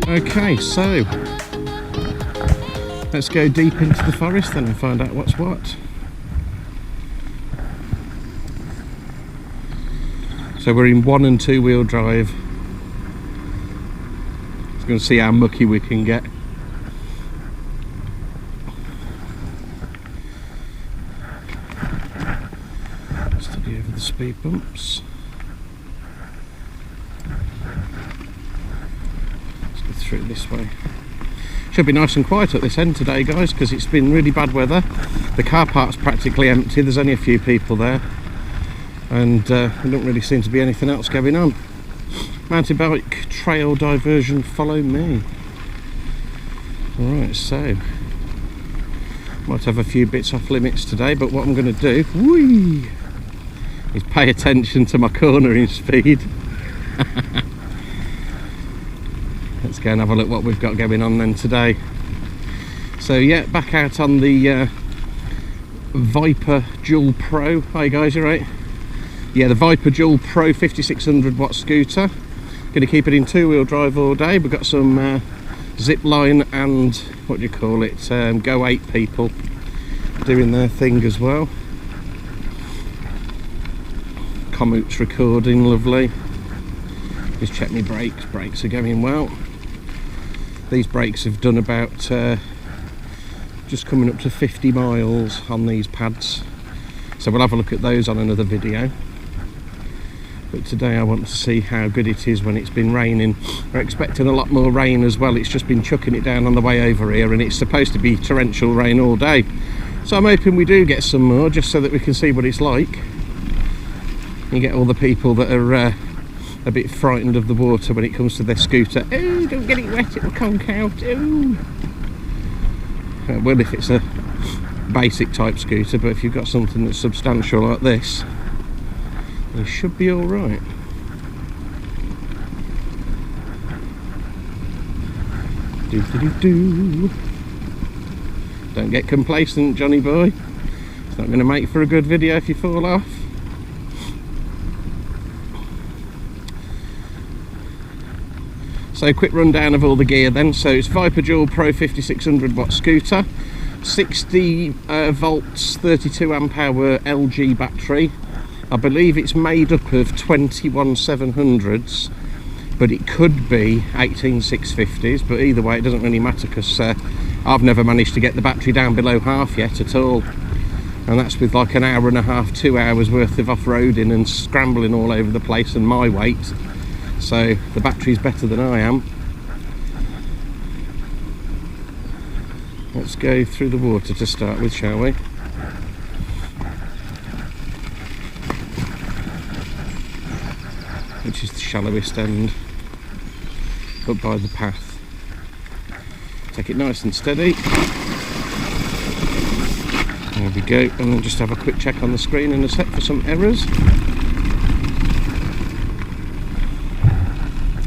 Okay, so let's go deep into the forest then and find out what's what. So we're in 1- and 2-wheel drive. Just going to see how mucky we can get. Steady over the speed bumps. Let's go through this way. Should be nice and quiet at this end today, guys, because it's been really bad weather. The car park's practically empty. There's only a few people there, and there don't really seem to be anything else going on. Mountain bike trail diversion, follow me. Alright, so might have a few bits off limits today, but what I'm going to do is pay attention to my cornering speed. Let's go and have a look what we've got going on then today. So yeah, back out on the Viper Dual Pro. Hi guys, you right? Yeah, the Viper Dual Pro 5600 watt scooter. Going to keep it in 2-wheel drive all day. We've got some zip line and what do you call it, Go 8 people doing their thing as well. Commut's recording, lovely. Just check my brakes. Brakes are going well. These brakes have done about just coming up to 50 miles on these pads, so we'll have a look at those on another video. But today I want to see how good it is when it's been raining. We're expecting a lot more rain as well. It's just been chucking it down on the way over here, and it's supposed to be torrential rain all day, so I'm hoping we do get some more, just so that we can see what it's like. You get all the people that are a bit frightened of the water when it comes to their scooter. Oh, don't get it wet, it'll conk out. Oh. Well, if it's a basic type scooter, but if you've got something that's substantial like this, you should be all right. Do. Don't get complacent, Johnny boy. It's not going to make for a good video if you fall off. So quick rundown of all the gear then. So it's Viper Dual Pro 5600 watt scooter, 60 volts 32 amp hour LG battery. I believe it's made up of 21 700s, but it could be 18 650s, but either way it doesn't really matter, because I've never managed to get the battery down below half yet at all, and that's with like an hour and a half, 2 hours worth of off-roading and scrambling all over the place and my weight. So the battery's better than I am. Let's go through the water to start with, shall we? Which is the shallowest end, up by the path. Take it nice and steady. There we go, and then just have a quick check on the screen in a sec for some errors.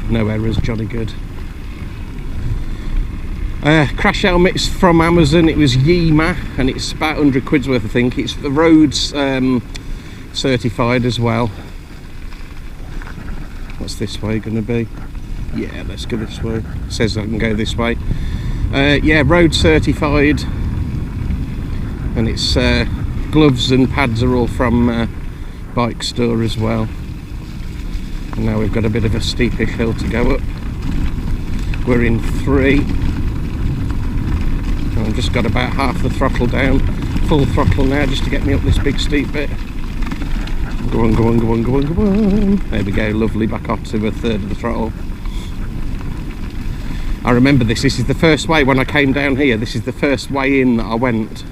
No errors, jolly good. Crash helmets from Amazon. It was Yima, and it's about 100 quid's worth, I think. It's the roads certified as well. What's this way going to be? Yeah, let's go this way. It says I can go this way. Yeah, road certified, and it's gloves and pads are all from Bike Store as well. And now we've got a bit of a steepish hill to go up. We're in 3. I've just got about half the throttle down, full throttle now, just to get me up this big steep bit. Go on, go on, go on, go on, go on. There we go, lovely, back up to 1/3 of the throttle. I remember this is the first way, when I came down here, this is the first way in that I went.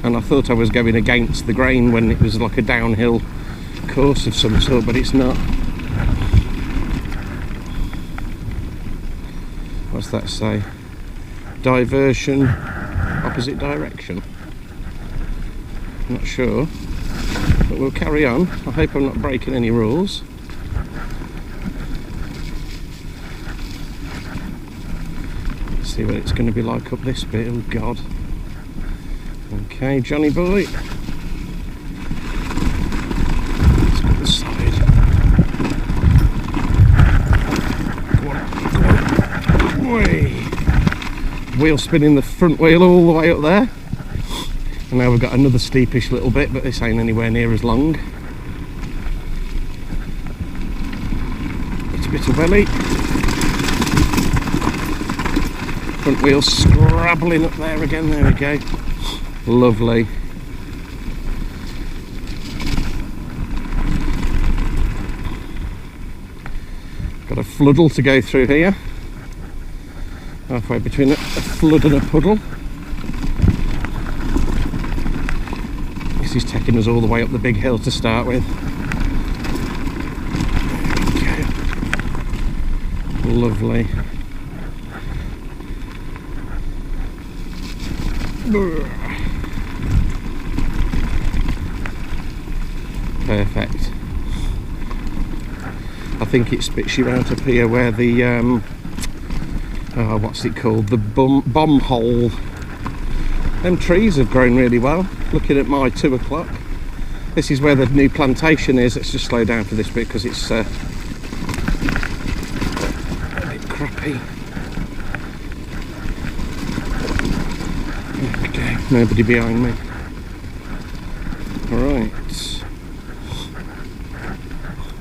And I thought I was going against the grain when it was like a downhill course of some sort, but it's not. What's that say? Diversion, opposite direction. Not sure, but we'll carry on. I hope I'm not breaking any rules. Let's see what it's going to be like up this bit. Oh god. Okay, Johnny boy. Let's go this side. Go on, go on. wheel spinning the front wheel all the way up there. And now we've got another steepish little bit, but this ain't anywhere near as long. It's a bit of welly. Front wheel scrabbling up there again, there we go. Lovely. Got a floodle to go through here. Halfway between a flood and a puddle. This is taking us all the way up the big hill to start with. There we go. Lovely. Perfect. I think it spits you out up here where the what's it called, the bomb hole. Them trees have grown really well. Looking at my 2 o'clock, this is where the new plantation is. Let's just slow down for this bit because it's a bit crappy. There we go, nobody behind me. Alright,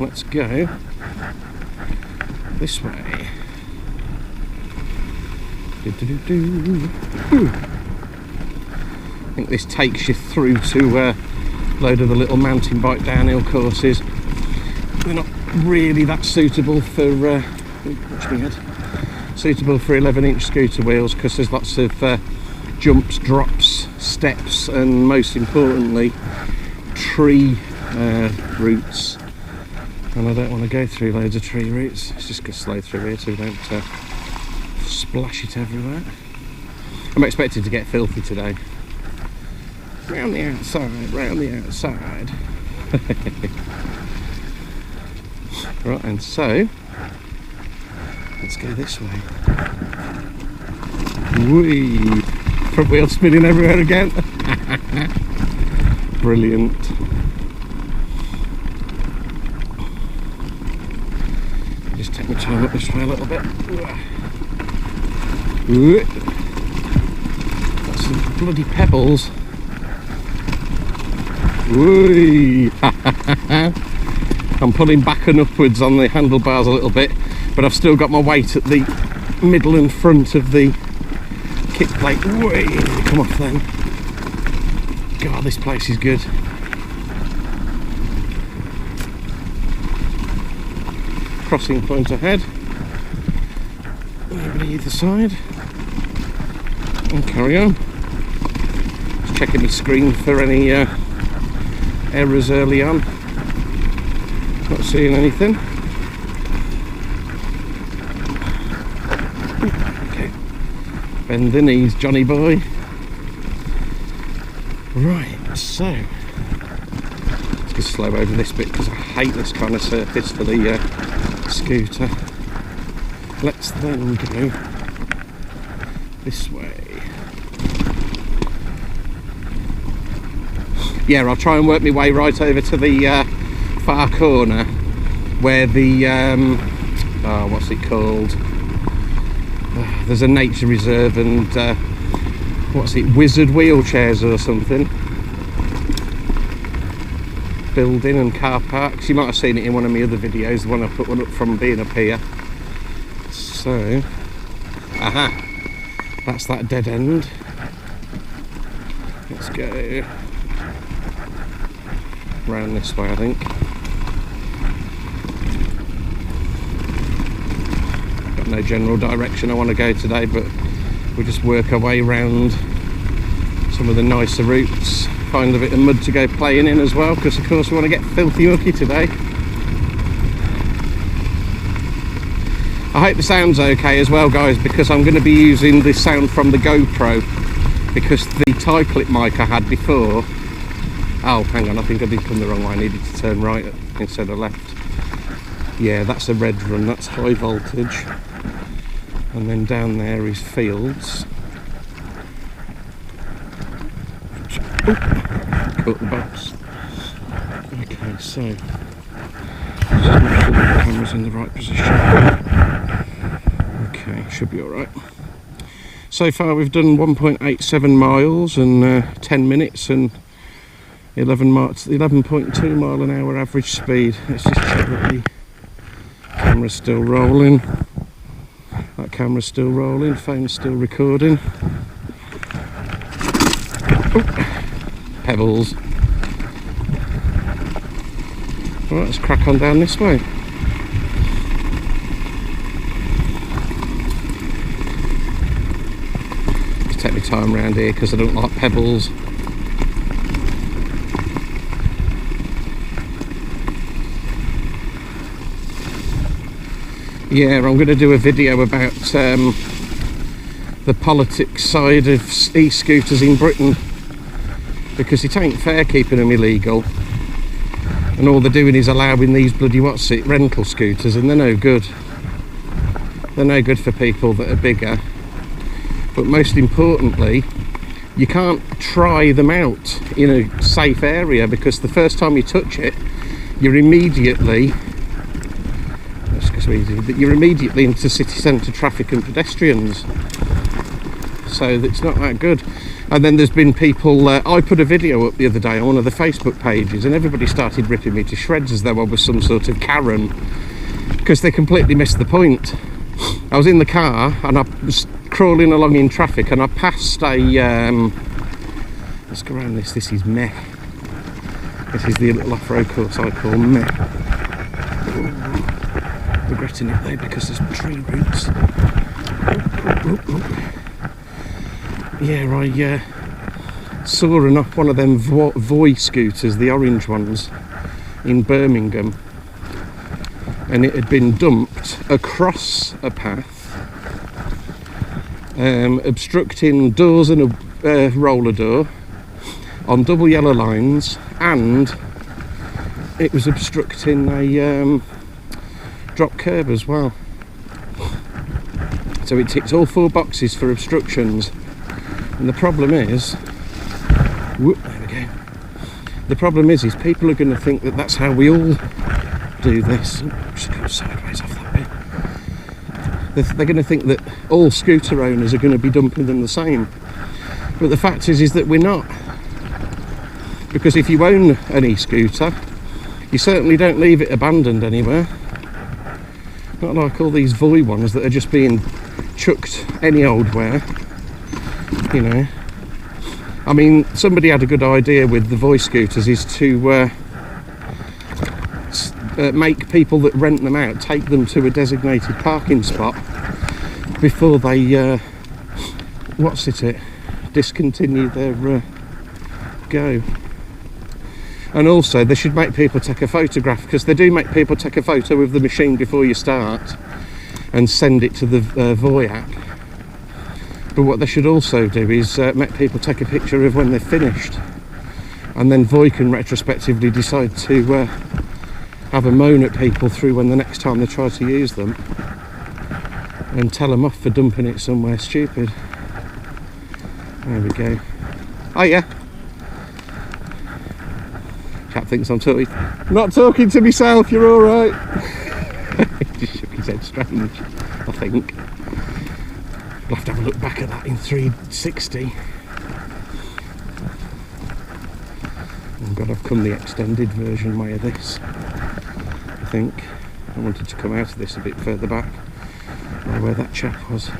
let's go this way. I think this takes you through to a load of the little mountain bike downhill courses. They're not really that suitable for watch me head. Suitable for 11-inch scooter wheels because there's lots of jumps, drops, steps, and most importantly tree routes. And I don't want to go through loads of tree routes. Let's just go slow through here so we don't splash it everywhere. I'm expected to get filthy today. Round the outside, round the outside. Right, and so let's go this way. Whee! Front wheel spinning everywhere again. Brilliant. Just take my time up this way a little bit. Got some bloody pebbles. Whee! I'm pulling back and upwards on the handlebars a little bit, but I've still got my weight at the middle and front of the kick plate. Whee! Come off then. God, this place is good. Crossing point ahead. Nobody either side. And carry on. Just checking my screen for any errors early on. Not seeing anything. Okay. Bend the knees, Johnny boy. Right, so let's just slow over this bit because I hate this kind of surface for the scooter. Let's then go this way. Yeah, I'll try and work my way right over to the far corner where the what's it called? There's a nature reserve and what's it, wizard wheelchairs or something building and car parks. You might have seen it in one of my other videos, the one I put one up from being up here. So, aha, that's that dead end. Let's go round this way, I think. Got no general direction I want to go today, but we'll just work our way round some of the nicer routes, find a bit of mud to go playing in as well, because of course we want to get filthy mucky today. I hope the sound's okay as well, guys, because I'm going to be using the sound from the GoPro, because the tie clip mic I had before, oh hang on, I think I did come the wrong way. I needed to turn right instead of left. Yeah, that's a red run, that's high voltage. And then down there is fields. Oh, caught the box. Okay, so just make sure the camera's in the right position. Okay, should be alright. So far we've done 1.87 miles and 10 minutes and 11.2 mile an hour average speed. Let's just check that the camera's still rolling. That camera's still rolling, phone's still recording. Oh, pebbles. Right, let's crack on down this way. Just take my time around here because I don't like pebbles. Yeah, I'm going to do a video about the politics side of e-scooters in Britain, because it ain't fair keeping them illegal, and all they're doing is allowing these bloody rental scooters, and they're no good. They're no good for people that are bigger. But most importantly, you can't try them out in a safe area, because the first time you touch it, you're immediately into city centre traffic and pedestrians, so it's not that good. And then there's been people, I put a video up the other day on one of the Facebook pages, and everybody started ripping me to shreds as though I was some sort of Karen, because they completely missed the point. I was in the car and I was crawling along in traffic, and I passed a let's go around this is Meh. This is the little off-road course I call Meh. Regretting it though, because there's tree roots. Yeah, I saw one of them Voi scooters, the orange ones, in Birmingham, and it had been dumped across a path, obstructing doors and a roller door on double yellow lines, and it was obstructing a drop curb as well. So it ticks all 4 boxes for obstructions, and the problem is, whoop, there we go. The problem is people are going to think that that's how we all do this. Just go sideways off that bit. They're going to think that all scooter owners are going to be dumping them the same, but the fact is that we're not. Because if you own an e-scooter, you certainly don't leave it abandoned anywhere. Not like all these Voi ones that are just being chucked any old where, you know. I mean, somebody had a good idea with the Voi scooters, is to make people that rent them out take them to a designated parking spot before they discontinue their go. And also they should make people take a photograph, because they do make people take a photo of the machine before you start and send it to the Voi app. But what they should also do is make people take a picture of when they're finished, and then Voi can retrospectively decide to have a moan at people through when the next time they try to use them, and tell them off for dumping it somewhere stupid. There we go. Oh yeah. Chap thinks I'm not talking to myself, you're alright. He just shook his head strange, I think. I'll have to have a look back at that in 360. Oh God, I've come the extended version way of this, I think. I wanted to come out of this a bit further back, where that chap was.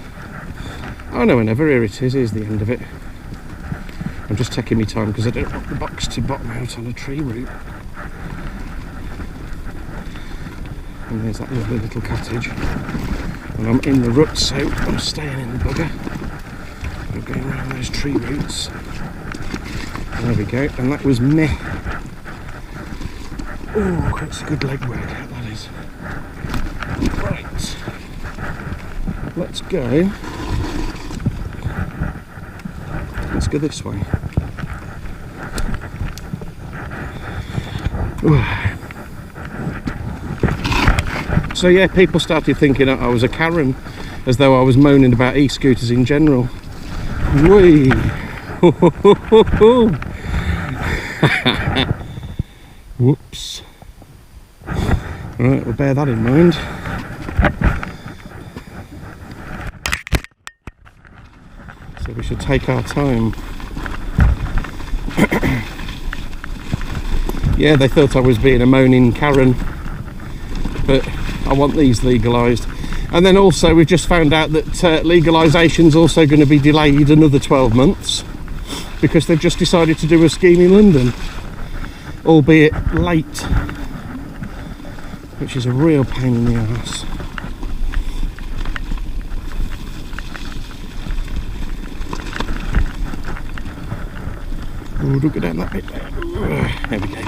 Oh no, whenever, here it is, here's the end of it. I'm just taking my time because I don't want the box to bottom out on a tree root. And there's that lovely little cottage. And I'm in the rut, so I'm staying in the bugger. I'm going around those tree roots. There we go, and that was Meh. Oh, that's a good leg workout, that is. Right. Let's go. Let's go this way. So yeah, people started thinking I was a Karen, as though I was moaning about e-scooters in general. Whee! Whoops. Right, we'll bear that in mind. We should take our time. Yeah, they thought I was being a moaning Karen, but I want these legalised. And then also we've just found out that legalisation's also going to be delayed another 12 months because they've just decided to do a scheme in London, albeit late, which is a real pain in the arse. Oh, don't go down that bit there. There we go.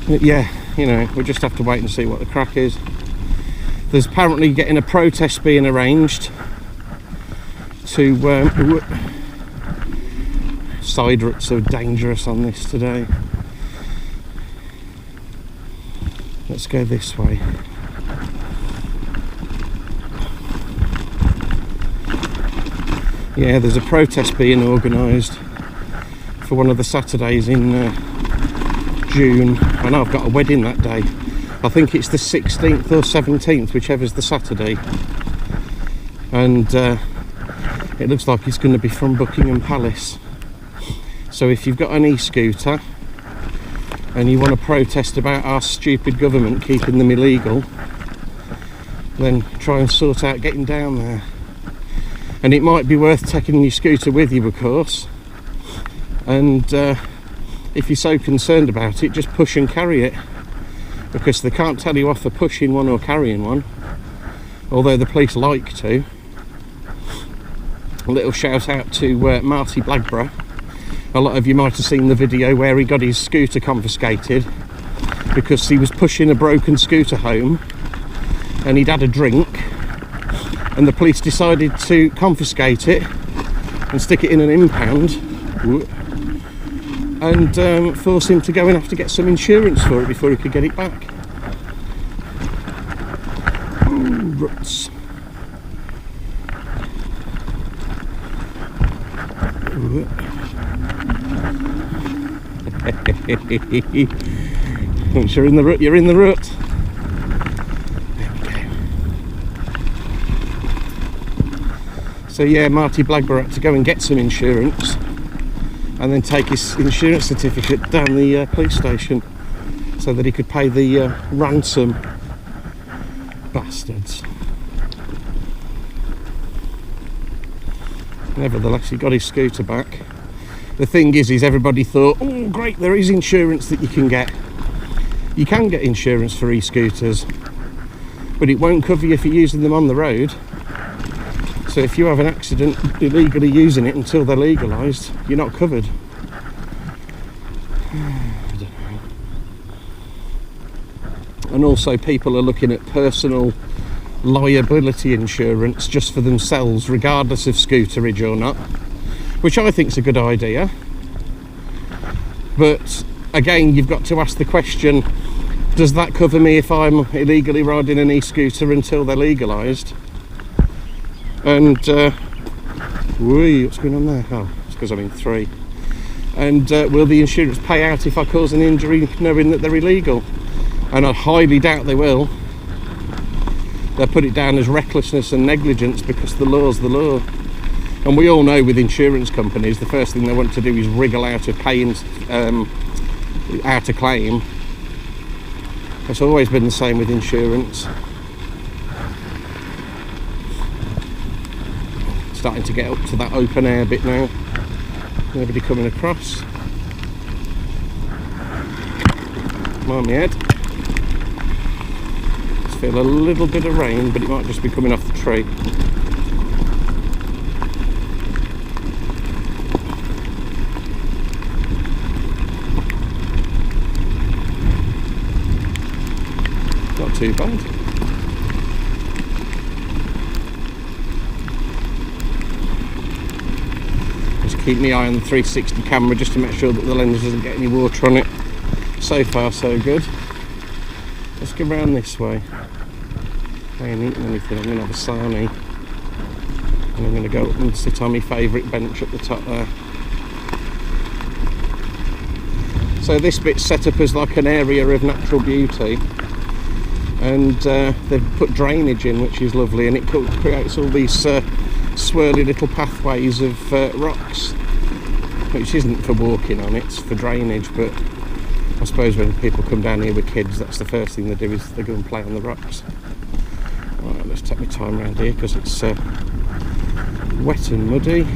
But yeah, you know, we'll just have to wait and see what the crack is. There's apparently getting a protest being arranged to side ruts are dangerous on this today. Let's go this way. Yeah, there's a protest being organised for one of the Saturdays in June, and I've got a wedding that day. I think it's the 16th or 17th, whichever's the Saturday, and it looks like it's going to be from Buckingham Palace. So if you've got an e-scooter and you want to protest about our stupid government keeping them illegal, then try and sort out getting down there. And it might be worth taking your scooter with you, of course, and if you're so concerned about it, just push and carry it, because they can't tell you off for pushing one or carrying one, although the police like to. A little shout out to Marty Blagborough. A lot of you might have seen the video where he got his scooter confiscated because he was pushing a broken scooter home and he'd had a drink, and the police decided to confiscate it and stick it in an impound and force him to go and have to get some insurance for it before he could get it back. Ooh, ruts. Once you're in the rut, you're in the rut. So yeah, Marty Blagborough had to go and get some insurance and then take his insurance certificate down the police station so that he could pay the ransom. Bastards. Nevertheless, he got his scooter back. The thing is everybody thought, oh great, there is insurance that you can get. You can get insurance for e-scooters, but it won't cover you for using them on the road. So if you have an accident illegally using it until they're legalised, you're not covered. I don't know. And also people are looking at personal liability insurance just for themselves, regardless of scooterage or not, which I think is a good idea. But again, you've got to ask the question, does that cover me if I'm illegally riding an e-scooter until they're legalised? And what's going on there? Oh, it's because I'm in 3. And will the insurance pay out if I cause an injury knowing that they're illegal? And I highly doubt they will. They'll put it down as recklessness and negligence because the law's the law. And we all know with insurance companies, the first thing they want to do is wriggle out of paying out a claim. It's always been the same with insurance. Starting to get up to that open air bit now. Nobody coming across. Come on, my head. Just feel a little bit of rain, but it might just be coming off the tree. Not too bad. Keep my eye on the 360 camera just to make sure that the lens doesn't get any water on it. So far so good. Let's go round this way. I ain't eating anything, I'm going to have a sarnie. And I'm going to go up and sit on my favourite bench at the top there. So this bit's set up as like an area of natural beauty. and they've put drainage in, which is lovely, and it creates all these swirly little pathways of rocks, which isn't for walking on, it's for drainage. But I suppose when people come down here with kids, that's the first thing they do, is they go and play on the rocks. Right, let's take my time around here because it's wet and muddy.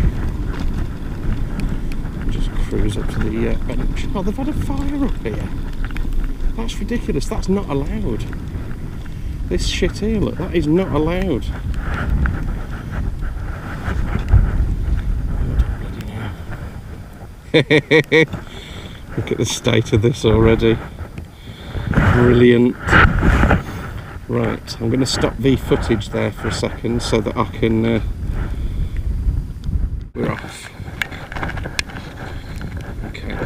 Just cruise up to the bench. Oh, they've had a fire up here. That's ridiculous. That's not allowed. This shit here, look, that is not allowed. Look at the state of this already. Brilliant. Right, I'm going to stop the footage there for a second so that I can... we're off. Okay.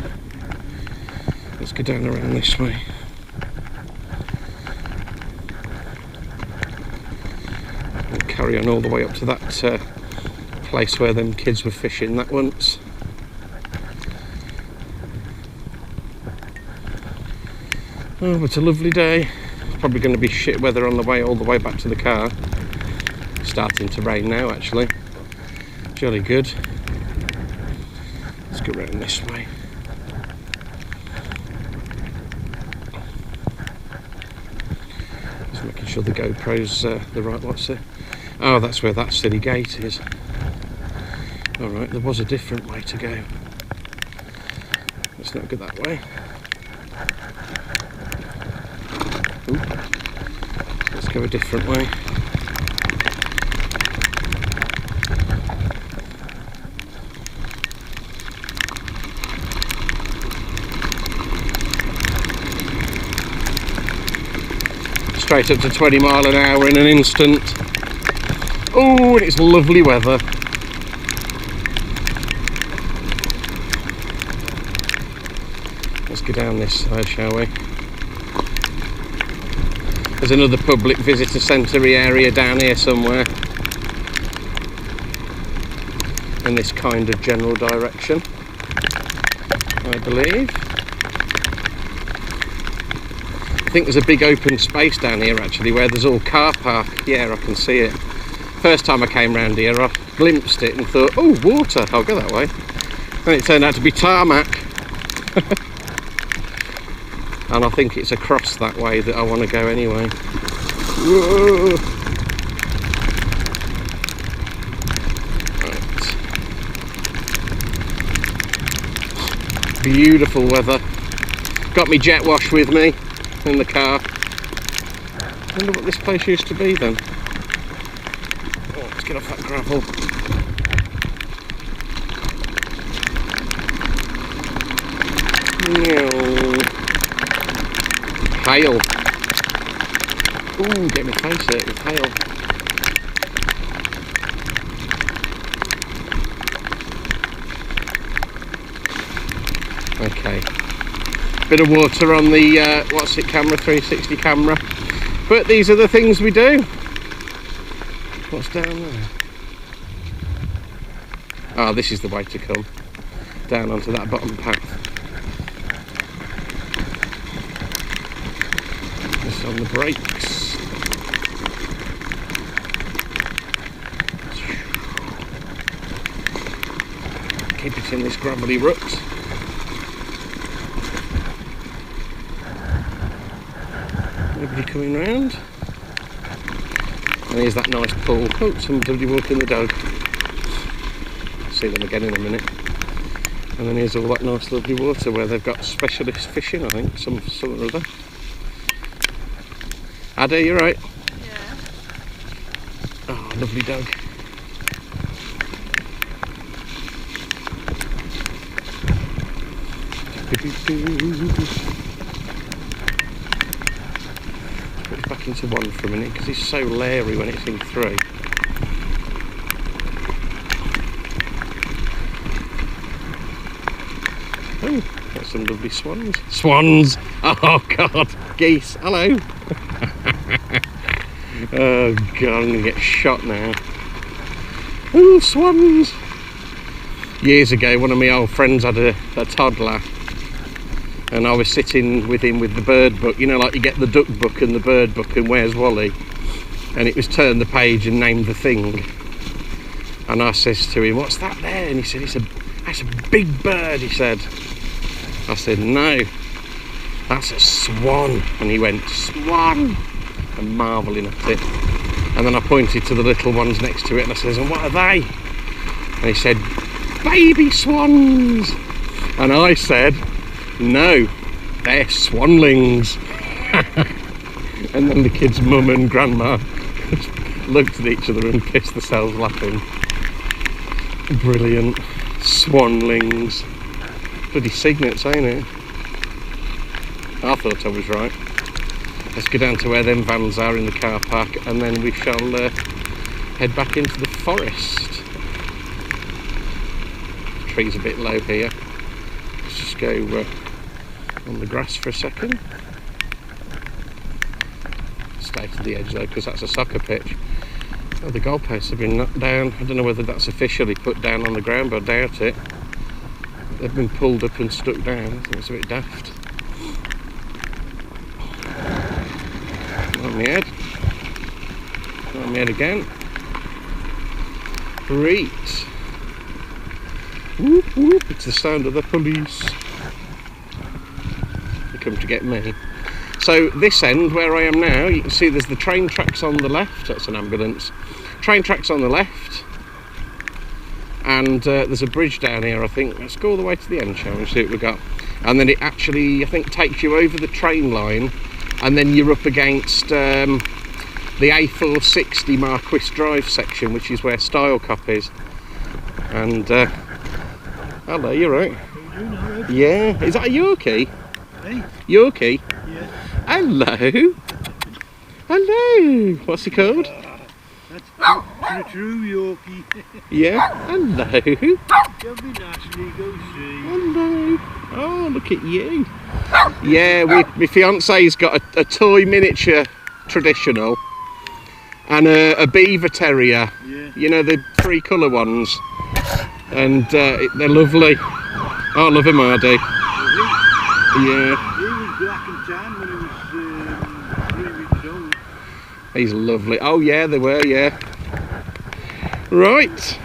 Let's go down around this way. And carry on all the way up to that place where them kids were fishing that once. Oh, it's a lovely day. It's probably going to be shit weather on the way all the way back to the car. Starting to rain now, actually. Jolly good. Let's go around this way. Just making sure the GoPro's the right, what's it? Oh, that's where that silly gate is. Alright, there was a different way to go. Let's not go that way. Ooh. Let's go a different way. Straight up to 20 mile an hour in an instant. Oh, it's lovely weather. Let's go down this side, shall we? There's another public visitor centre area down here somewhere, in this kind of general direction, I believe. I think there's a big open space down here actually where there's all car park. Yeah, I can see it. First time I came round here I glimpsed it and thought, oh, water, I'll go that way. And it turned out to be tarmac. And I think it's across that way that I want to go anyway. Whoa. Right. Beautiful weather. Got me jet wash with me in the car. Wonder what this place used to be then. Oh, let's get off that gravel. Hail. Ooh, get my face hurt with hail. Okay. Bit of water on the, what's it, camera, 360 camera. But these are the things we do. What's down there? Ah, this is the way to come. Down onto that bottom path. Just on the brakes. Keep it in this gravelly rut. Nobody coming round. And here's that nice pool. Oh, somebody walking the dog. See them again in a minute. And then here's all that nice lovely water where they've got specialist fishing, I think, some or other. Ada, you right? Yeah. Oh, lovely dog. Put it back into one for a minute because he's so leery when it's in three. Oh, got some lovely swans. Swans! Oh God, geese, hello! Oh God, I'm gonna get shot now. Oh, swans! Years ago, one of my old friends had a toddler, and I was sitting with him with the bird book, you know, like you get the duck book and the bird book and Where's Wally, and it was turn the page and name the thing, and I says to him, what's that there? And he said, that's a big bird, he said. I said, no, that's a swan. And he went, swan, and marvelling at it. And then I pointed to the little ones next to it and I says, and what are they? And he said, baby swans. And I said, no, they're swanlings. And then the kids' mum and grandma looked at each other and pissed themselves laughing. Brilliant. Swanlings. Bloody signets, ain't it? I thought I was right. Let's go down to where them vans are in the car park, and then we shall head back into the forest. Tree's a bit low here. Let's just go on the grass for a second. Stay to the edge though, because that's a soccer pitch. Oh, the goalposts have been knocked down. I don't know whether that's officially put down on the ground, but I doubt it. They've been pulled up and stuck down. I think it's a bit daft. On my head. On my head again. Great. Whoop whoop, it's the sound of the police. They come to get me. So this end where I am now, you can see there's the train tracks on the left. That's an ambulance. Train tracks on the left. And there's a bridge down here, I think. Let's go all the way to the end, shall we, see what we've got. And then it actually, I think, takes you over the train line, and then you're up against the A460 Marquis Drive section, which is where Style Cop is. And hello, you're right. How you doing, Alex? Yeah, is that a Yorkie? Hey? Yorkie? Yeah. Hello. Hello. What's he called? That's a true Yorkie. Yeah. Hello. You'll be naturally go see. Hello. Oh, look at you. Yeah, my fiance's got a toy miniature traditional and a beaver terrier. Yeah. You know, the 3 colour ones. And they're lovely. Oh, I love him, Hardy. Yeah. He was black and tan when he was 3 weeks old. He's lovely. Oh yeah, they were, yeah. Right.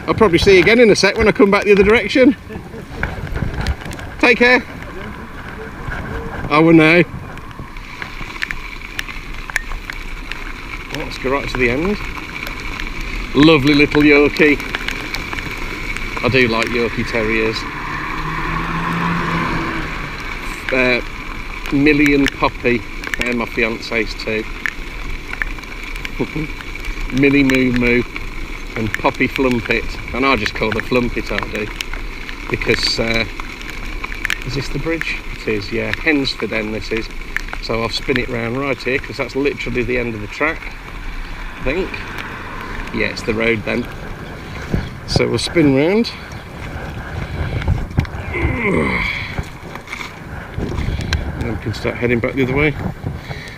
I'll probably see you again in a sec when I come back the other direction. Take care. Oh, well, no. Let's go right to the end. Lovely little Yorkie. I do like Yorkie Terriers. Millie and Poppy, they're my fiance's too. Millie Moo Moo and Poppy Flumpet, and I just call her Flumpet, I do, because is this the bridge? It is, yeah. Hensford End this is. So I'll spin it round right here because that's literally the end of the track, I think. Yeah, it's the road then. So we'll spin round. And then we can start heading back the other way.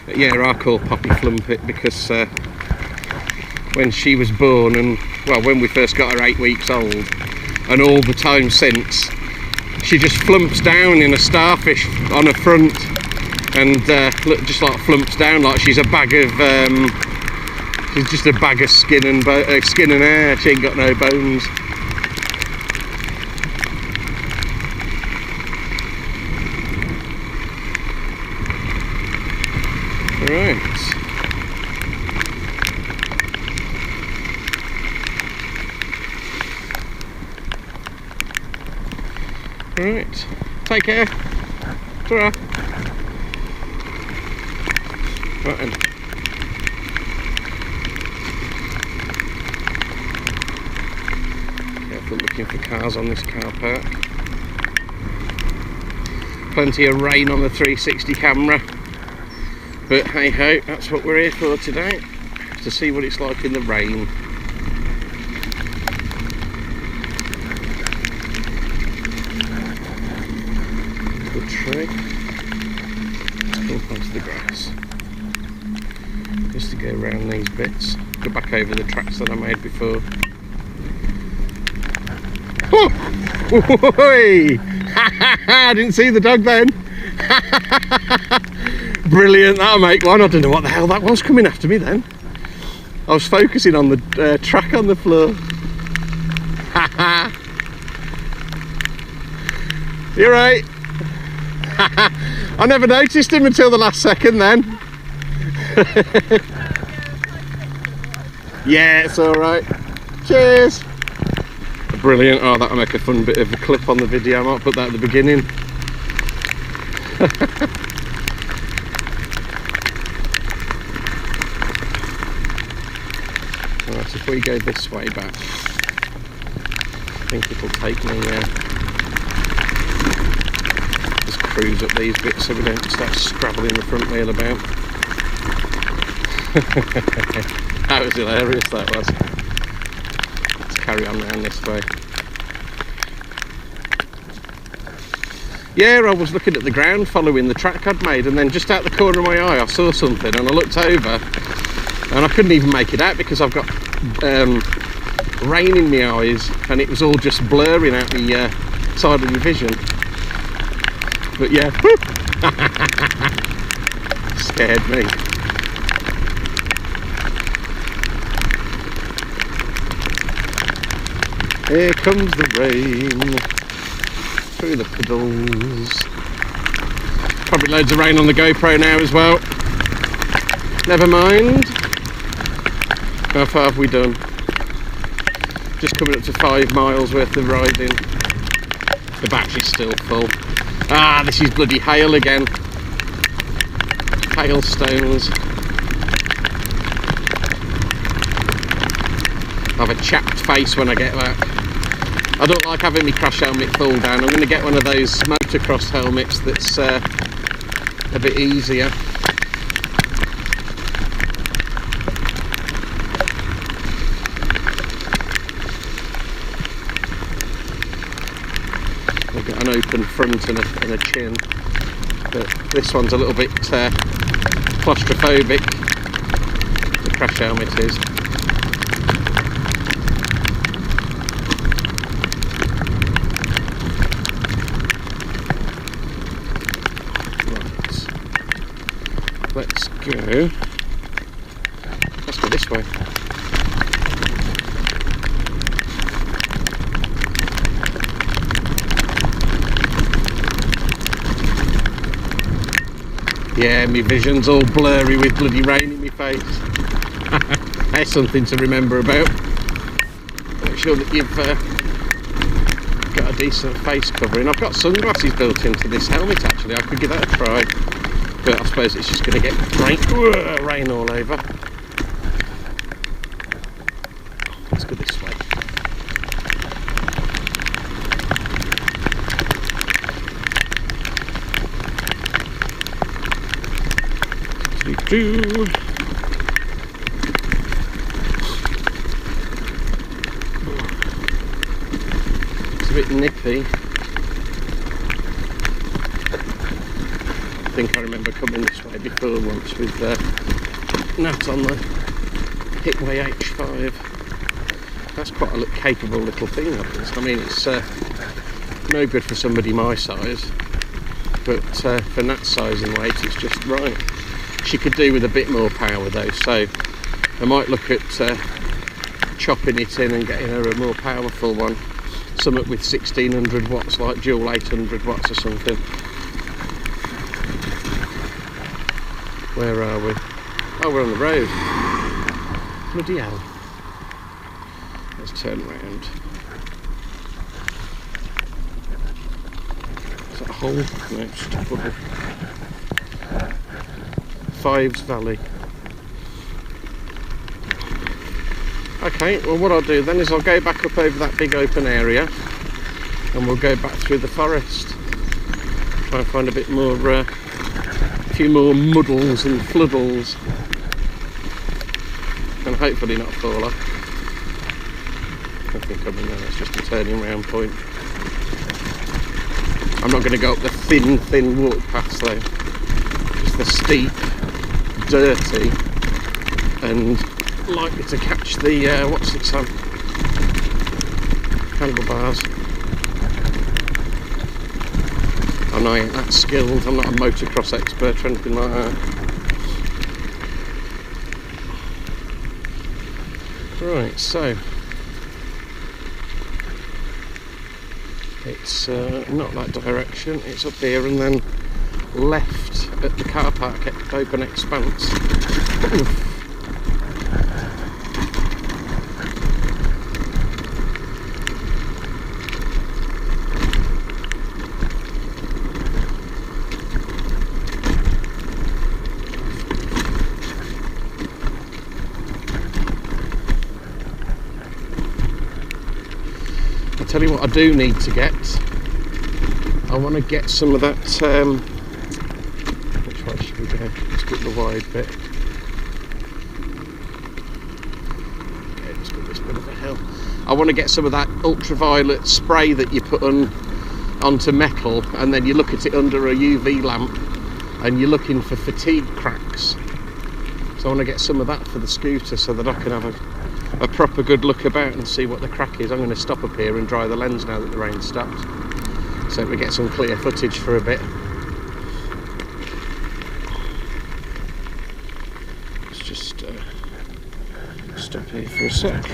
But yeah, I call Poppy Flumpet because when she was born, and well, when we first got her 8 weeks old, and all the time since, she just flumps down in a starfish on her front, and look, just like flumps down like she's a bag of she's just a bag of skin and hair. She ain't got no bones. Right. Right. Take care. Ta-ra. Right then. Careful looking for cars on this car park. Plenty of rain on the 360 camera. But hey ho, that's what we're here for today, to see what it's like in the rain. Good tree. Up onto the grass. Just to go around these bits. Go back over the tracks that I made before. Oh! I didn't see the dog then. Brilliant, that'll make one. I don't know what the hell that was coming after me then. I was focusing on the track on the floor. You're right. I never noticed him until the last second then. Yeah, it's alright. Cheers. Brilliant. Oh, that'll make a fun bit of a clip on the video. I might put that at the beginning. Right, if we go this way back, I think it'll take me, just cruise up these bits so we don't start scrabbling the front wheel about. That was hilarious, that was. Let's carry on round this way. Yeah, I was looking at the ground following the track I'd made, and then just out the corner of my eye I saw something and I looked over and I couldn't even make it out because I've got rain in my eyes and it was all just blurring out the side of the vision. But yeah, scared me. Here comes the rain through the puddles. Probably loads of rain on the GoPro now as well. Never mind. How far have we done? Just coming up to 5 miles worth of riding. The battery's still full. Ah, this is bloody hail again. Hailstones. I have a chapped face when I get back. I don't like having my crash helmet fall down. I'm going to get one of those motocross helmets that's a bit easier. I've got an open front and a chin, but this one's a little bit claustrophobic. The crash helmet is. Let's go. Let's go this way. Yeah, my vision's all blurry with bloody rain in my face. That's something to remember about. Make sure that you've got a decent face covering. I've got sunglasses built into this helmet actually. I could give that a try. But I suppose it's just going to get rain all over. Let's go this way. It's a bit nippy. I think I remember coming this way before once with Nat on the Hitway H5. That's quite a capable little thing, that is. I mean, it's no good for somebody my size, but for Nat's size and weight, it's just right. She could do with a bit more power though, so I might look at chopping it in and getting her a more powerful one. Something with 1600 watts, like dual 800 watts or something. Where are we? Oh, we're on the road. Bloody hell. Let's turn around. Is that a hole? No, it's just a puddle. Fives Valley. Okay, well what I'll do then is I'll go back up over that big open area and we'll go back through the forest. Try and find a bit more a few more muddles and floodles and hopefully not fall off. Nothing coming there, it's just a turning round point. I'm not going to go up the thin walk paths though, just the steep, dirty and likely to catch the what's it on handlebars. I'm and I ain't that skilled. I'm not a motocross expert or anything like that. Right, so it's not that direction, it's up here and then left at the car park at open expanse. Tell you what I do need to get. I want to get some of that which way should we go? Let's get the wide bit. Okay, let's go this bit of a hill. I want to get some of that ultraviolet spray that you put onto metal, and then you look at it under a UV lamp and you're looking for fatigue cracks. So I want to get some of that for the scooter so that I can have a proper good look about and see what the crack is. I'm going to stop up here and dry the lens now that the rain stopped, so we get some clear footage for a bit. Let's just stop here for a sec.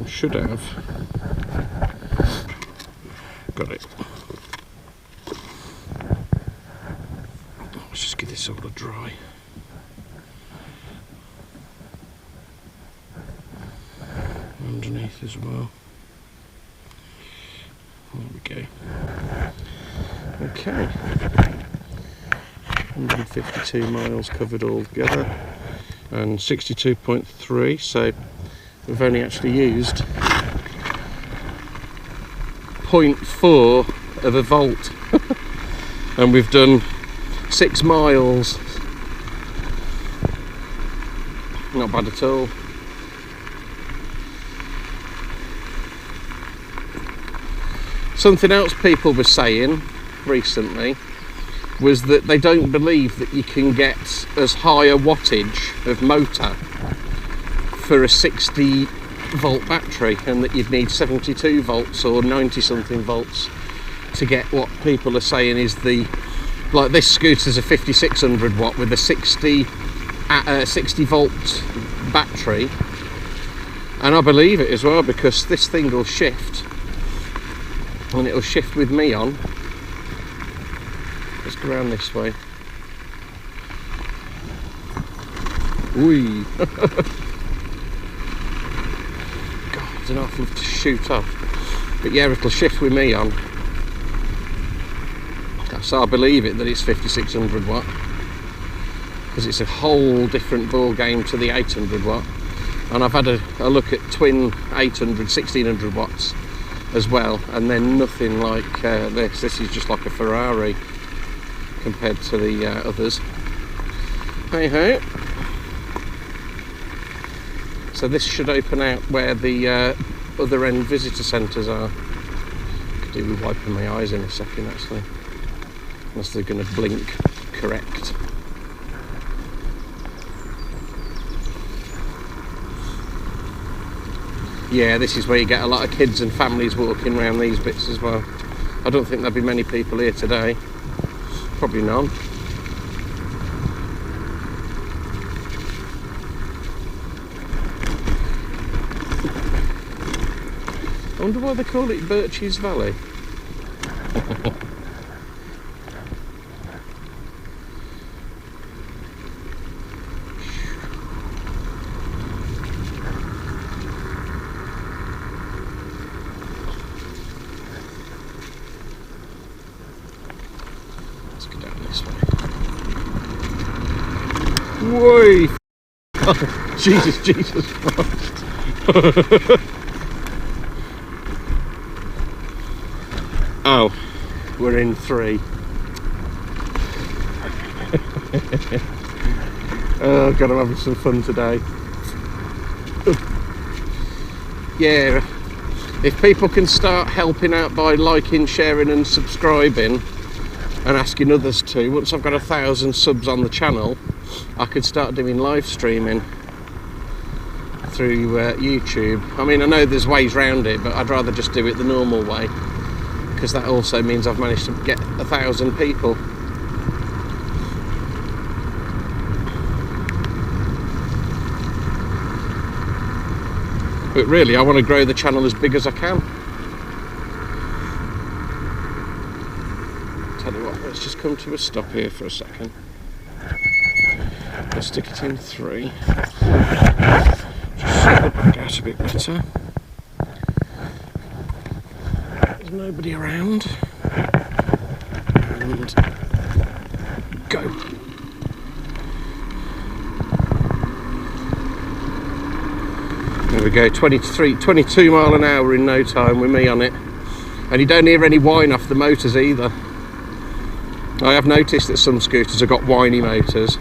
I should have got it. Let's just get this all dry. Underneath as well. There we go. Okay. 152 miles covered altogether and 62.3, so we've only actually used 0.4 of a volt and we've done 6 miles. Not bad at all. Something else people were saying recently was that they don't believe that you can get as high a wattage of motor for a 60 volt battery, and that you'd need 72 volts or 90 something volts to get what people are saying is the, like this scooter's a 5600 watt with a 60 volt battery, and I believe it as well, because this thing will shift and it'll shift with me on. Let's go around this way. Ooh. God, it's an awful lot to shoot off, but yeah, it'll shift with me on. So I believe it that it's 5600 watt, because it's a whole different ball game to the 800 watt, and I've had a look at twin 800 1600 watts as well, and then nothing like this. This is just like a Ferrari compared to the others. Hey ho. So this should open out where the other end visitor centres are. Could do with wiping my eyes in a second actually, unless they're going to blink correct. Yeah, this is where you get a lot of kids and families walking around these bits as well. I don't think there'll be many people here today. Probably none. I wonder why they call it Birches Valley. Whoa! Oh, Jesus Christ! Oh, we're in 3. Oh God, I'm having some fun today. Yeah, if people can start helping out by liking, sharing and subscribing and asking others to, once I've got 1,000 subs on the channel, I could start doing live streaming. through YouTube. I mean, I know there's ways around it, but I'd rather just do it the normal way, because that also means I've managed to get 1,000 people. But really, I want to grow the channel as big as I can. Tell you what, let's just come to a stop here for a second. Let's stick it in 3. Just sort the back out a bit better. There's nobody around. And go. There we go, 22 mile an hour in no time with me on it. And you don't hear any whine off the motors either. I have noticed that some scooters have got whiny motors.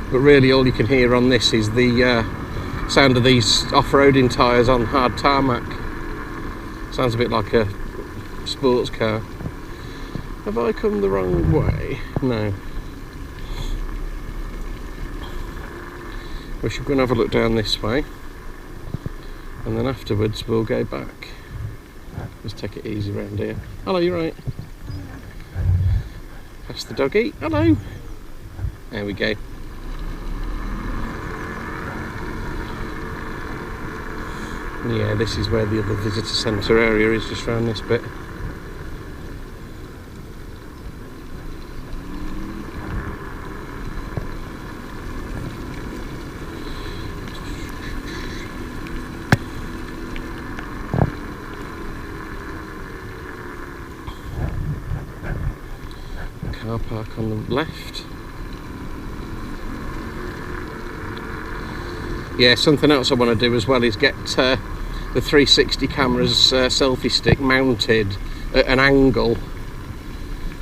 But really all you can hear on this is the sound of these off-roading tyres on hard tarmac. Sounds a bit like a sports car. Have I come the wrong way? No. We should go and have a look down this way, and then afterwards we'll go back. Just take it easy around here. Hello, you're right. Past the doggy. Hello. There we go. Yeah, this is where the other visitor centre area is, just around this bit. Car park on the left. Yeah, something else I want to do as well is get the 360 camera's selfie stick mounted at an angle,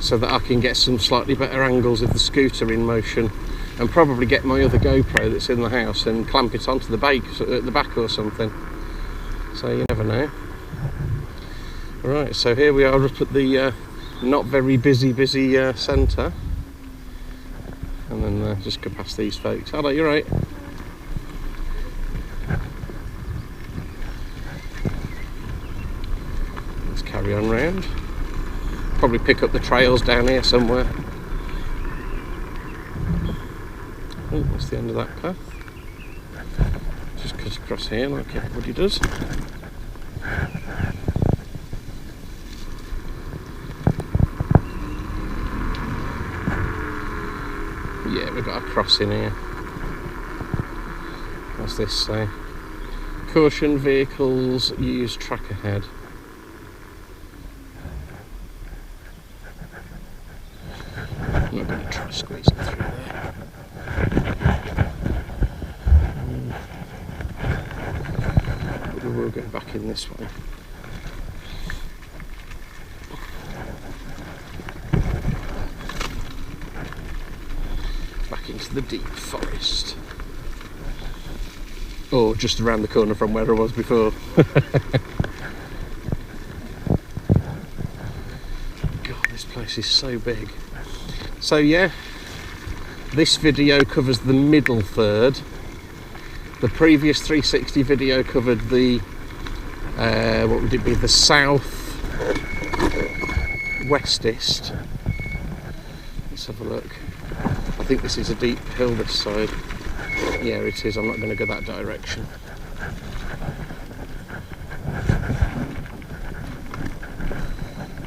so that I can get some slightly better angles of the scooter in motion, and probably get my other GoPro that's in the house and clamp it onto the back or something. So you never know. Right, so here we are up at the not very busy centre, and then just go past these folks. Hello, you're right. Let's carry on round. Probably pick up the trails down here somewhere. Oh, that's the end of that path. Just cut across here like everybody does. Yeah, we've got a crossing here. What's this say? Caution, vehicles use track ahead. I'm not going to try squeezing through there. But we will go back in this way. Into the deep forest, or just around the corner from where I was before. God, this place is so big. So yeah, this video covers the middle third. The previous 360 video covered the what would it be, the south westist. Let's have a look. I think this is a deep hill this side. Yeah, it is. I'm not going to go that direction.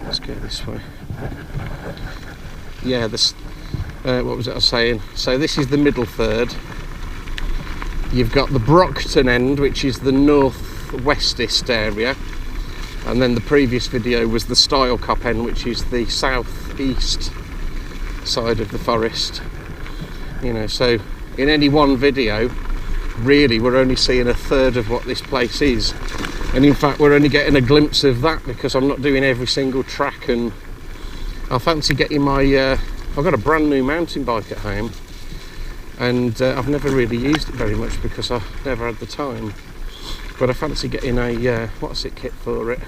Let's go this way. Yeah, this. What was it I was saying? So this is the middle third. You've got the Brockton end, which is the north-westist area, and then the previous video was the Style Cop end, which is the south-east side of the forest. You know, so in any one video, really, we're only seeing a third of what this place is, and in fact we're only getting a glimpse of that because I'm not doing every single track. And I fancy getting my I've got a brand new mountain bike at home, and I've never really used it very much because I've never had the time, but I fancy getting a what's it kit for it,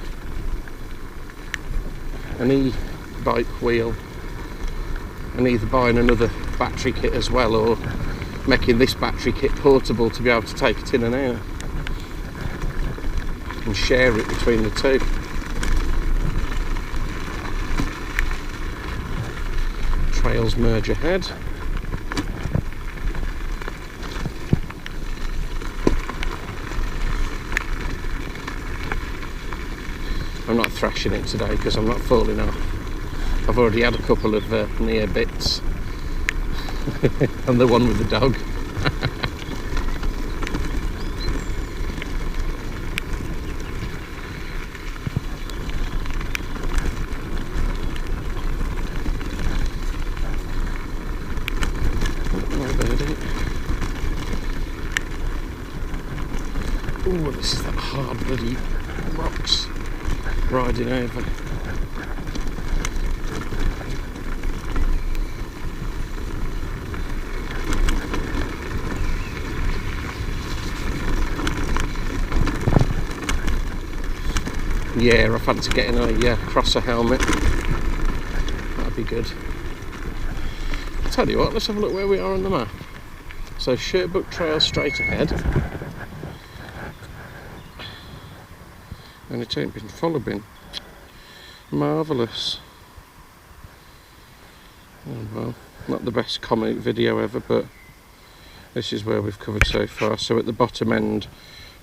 an e-bike wheel, and either buying another battery kit as well, or making this battery kit portable to be able to take it in and out and share it between the two. Trails merge ahead. I'm not thrashing it today because I'm not falling off. I've already had a couple of near bits. And the one with the dog. Oh, this is that hard bloody rocks riding over. Yeah, I fancy getting a crosser helmet. That'd be good. I'll tell you what, let's have a look where we are on the map. So Sherbrooke Trail straight ahead. And it ain't been following. Marvellous. Oh, well, not the best comment video ever, but this is where we've covered so far. So at the bottom end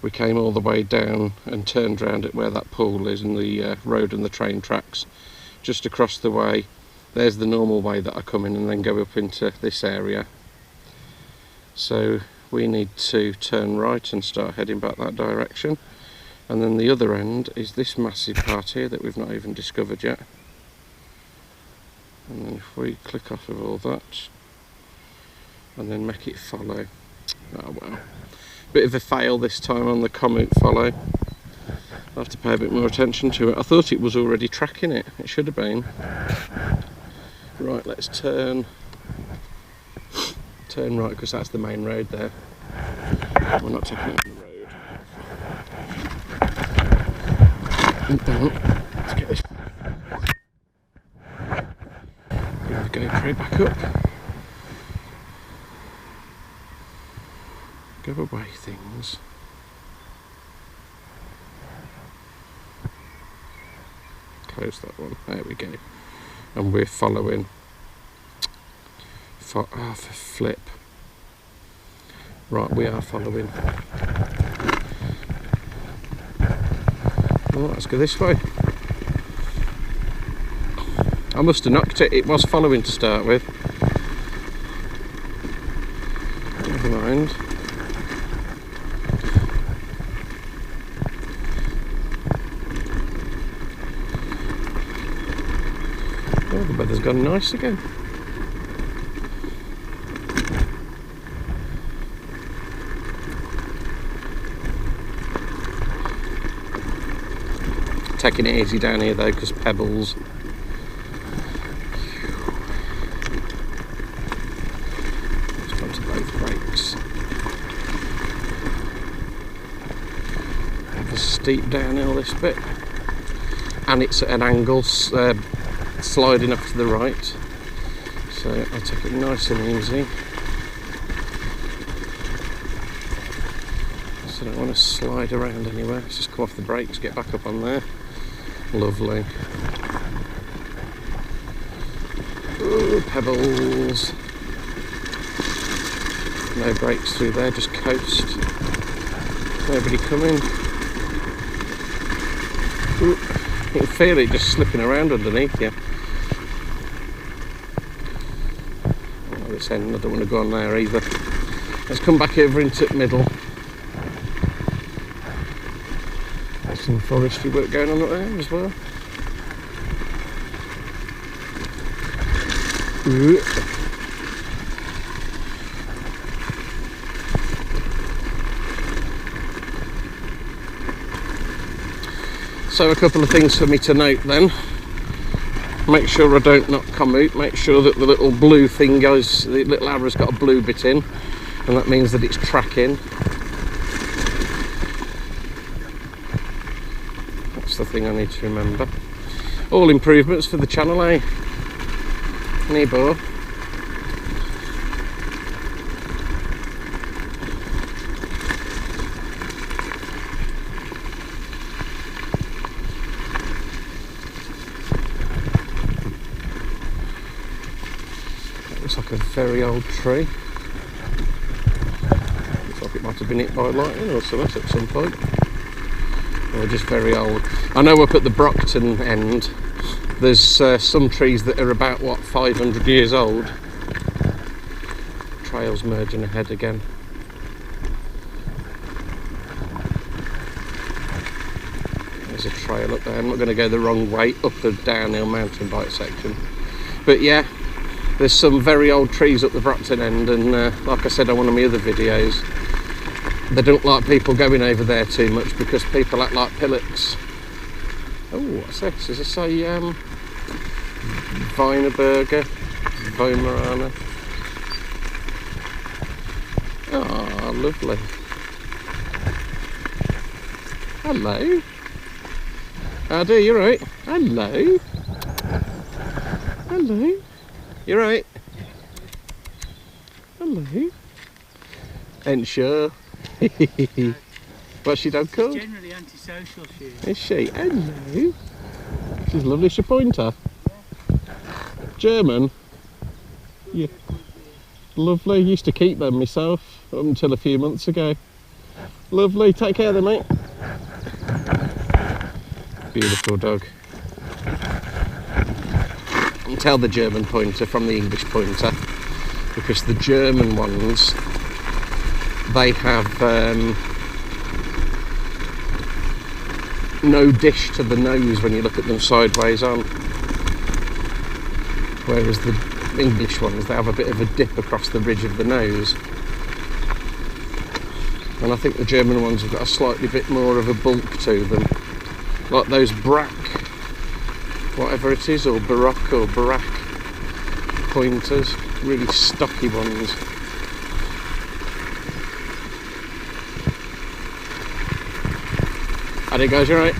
we came all the way down and turned round at where that pool is and the road and the train tracks. Just across the way, there's the normal way that I come in and then go up into this area. So we need to turn right and start heading back that direction. And then the other end is this massive part here that we've not even discovered yet. And then if we click off of all that and then make it follow. Oh well. Bit of a fail this time on the comment follow. I'll have to pay a bit more attention to it. I thought it was already tracking it. It should have been. Right, let's turn right because that's the main road there. We're not taking it on the road. Let's get this. Bring the GoPro back up. Go away things. Close that one. There we go. And we're following. For flip. Right, we are following. Oh, let's go this way. I must have knocked it. It was following to start with. Never mind. Oh, the weather's gone nice again. Taking it easy down here though, because pebbles. Just come to both brakes. Have a steep downhill this bit, and it's at an angle, sliding off to the right. So I'll take it nice and easy. So I don't want to slide around anywhere. Let's just come off the brakes, get back up on there. Lovely. Ooh, pebbles. No brakes through there, just coast. Nobody coming. Ooh, you can feel it just slipping around underneath you. Oh, this end, I don't want to go on there either. Let's come back over into the middle. Some forestry work going on up there as well. Ooh. So a couple of things for me to note then. Make sure I don't knock commute, make sure that the little blue thing goes, the little arrow's got a blue bit in, and that means that it's tracking. The thing I need to remember. All improvements for the channel, eh? Nebo. Looks like a very old tree. Looks like it might have been hit by lightning or something at some point. Or just very old. I know up at the Brockton end, there's some trees that are about, what, 500 years old. Trails merging ahead again. There's a trail up there. I'm not going to go the wrong way up the downhill mountain bike section. But yeah, there's some very old trees up the Brockton end, and like I said on one of my other videos, they don't like people going over there too much because people act like pillocks. Oh, what's this? Is this a Wienerberger? Weimaraner? Oh, lovely. Hello. How do you? Right? Hello. Hello. You right? Hello. Ain't sure. What's your dog called? She's generally antisocial, she is. Is she? Hello. She's lovely. She's a pointer. Yeah. German. Yeah. Lovely. Used to keep them myself up until a few months ago. Lovely. Take care then, mate. Beautiful dog. You can tell the German pointer from the English pointer, because the German ones, they have no dish to the nose when you look at them sideways on, whereas the English ones, they have a bit of a dip across the ridge of the nose. And I think the German ones have got a slightly bit more of a bulk to them, like those Brack, whatever it is, or Baroque or Barack pointers, really stocky ones. Howdy guys, you alright?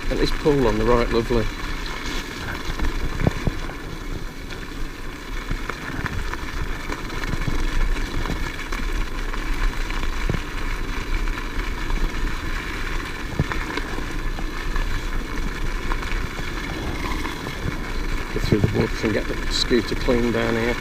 And this pool on the right, lovely. Go through the water and get the scooter clean down here.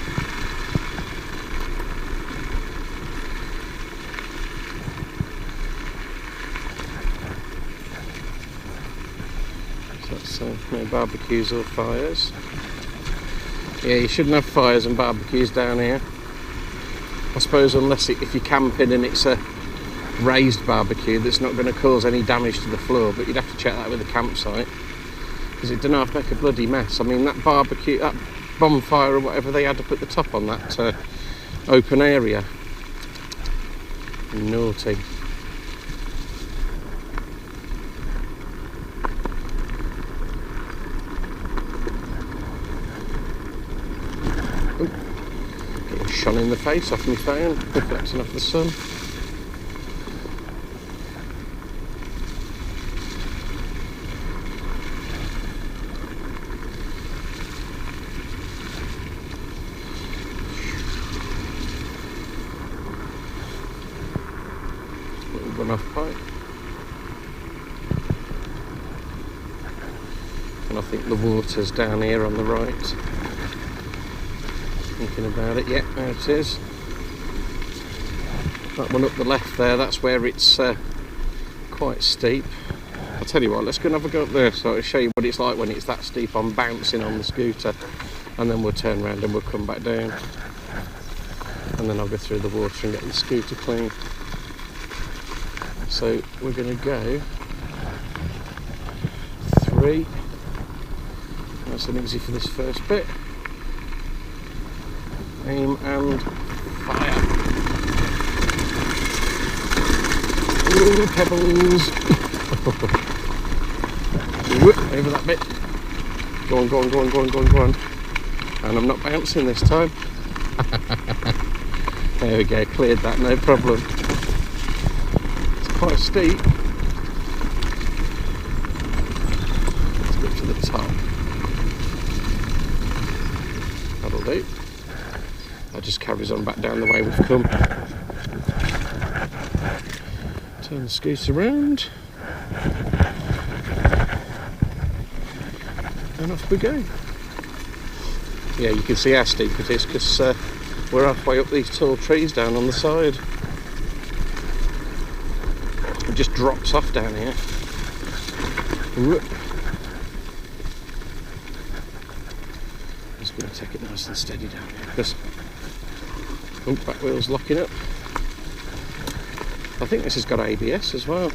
So no barbecues or fires. Yeah, you shouldn't have fires and barbecues down here. I suppose unless if you're camping and it's a raised barbecue that's not going to cause any damage to the floor, but you'd have to check that with the campsite, because it doesn't have to make a bloody mess. I mean, that barbecue, that bonfire or whatever they had up at the top on that open area, naughty. Shone in the face off my phone, reflecting off the sun. Little runoff pipe. And I think the water's down here on the right. Thinking about it, yeah, there it is. That one up the left there, that's where it's quite steep. I'll tell you what, let's go and have a go up there so I'll show you what it's like when it's that steep. I'm bouncing on the scooter, and then we'll turn around and we'll come back down. And then I'll go through the water and get the scooter clean. So we're going to go 3. Nice and easy for this first bit. Aim and fire. Ooh, pebbles. Over that bit. Go on, go on, go on, go on, go on, go on. And I'm not bouncing this time. There we go, cleared that, no problem. It's quite steep. Let's go to the top. That'll do. That just carries on back down the way we've come. Turn the scooter around. and off we go. Yeah, you can see how steep it is because we're halfway up these tall trees down on the side. It just drops off down here. Whoop. Just going to take it nice and steady down here because back wheel's locking up. I think this has got ABS as well.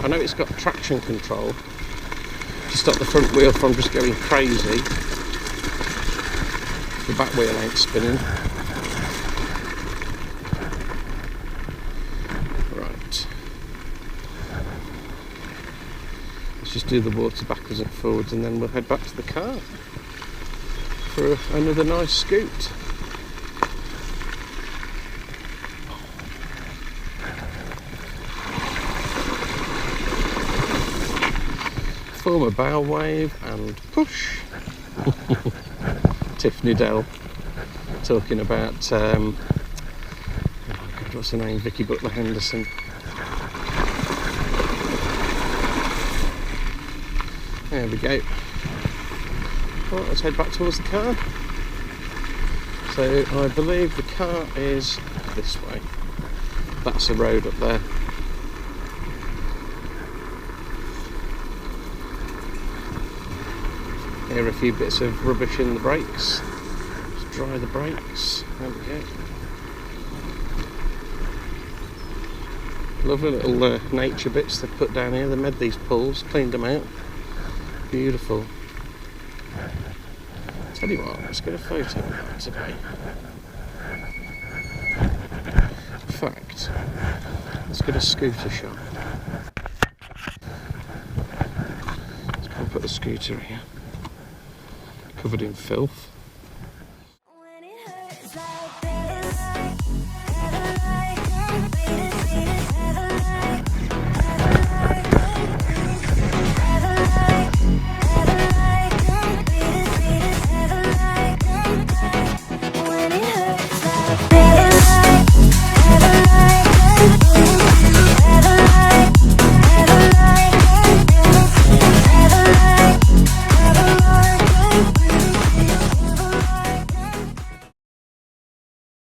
I know it's got traction control to stop the front wheel from just going crazy. The back wheel ain't spinning. Right. Let's just do the water backwards and forwards and then we'll head back to the car for another nice scoot. Form a bow wave and push. Tiffany Dell talking about oh God, what's her name? Vicky Butler Henderson. There we go. Right, let's head back towards the car. So I believe the car is this way. That's the road up there. Here are a few bits of rubbish in the brakes. Just dry the brakes. There we go. Lovely little nature bits they've put down here. They made these pools, cleaned them out. Beautiful. Tell you what, let's get a photo of that today. In fact, let's get a scooter shot. Let's go and put the scooter here. Covered in filth.